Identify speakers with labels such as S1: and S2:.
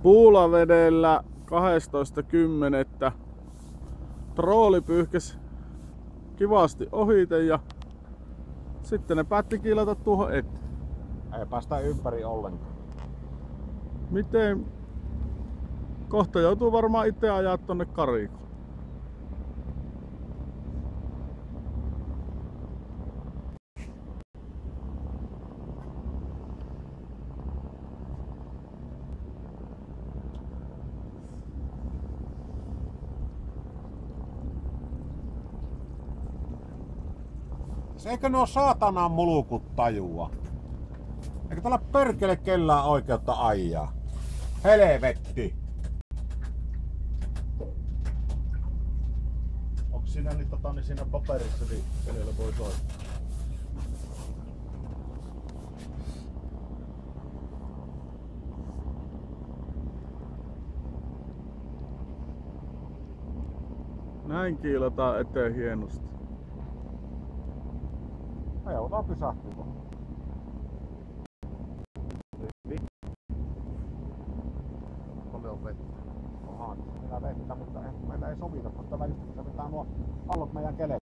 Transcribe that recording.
S1: Puulavedellä 12.10. trooli pyyhkäs kivasti ohite ja sitten ne päätti kiilata tuohon eteen.
S2: Ei päästä ympäri ollenkaan.
S1: Miten? Kohta joutuu varmaan itse ajaa tonne karikoon.
S2: Eikö nuo saatanan mulukut tajua? Eikö tällä perkele kellään oikeutta ajaa? Helvetti!
S3: Onko siinä niin, niin siinä paperissa, niin kenellä voi soittaa?
S1: Näin kiilataan eteen hienosti.
S2: Joutaa pysähtyä.
S3: Paljon vettä.
S2: Onhan meillä vettä, mutta meillä ei sovita, koska välistä pitää nuo pallot meidän kele.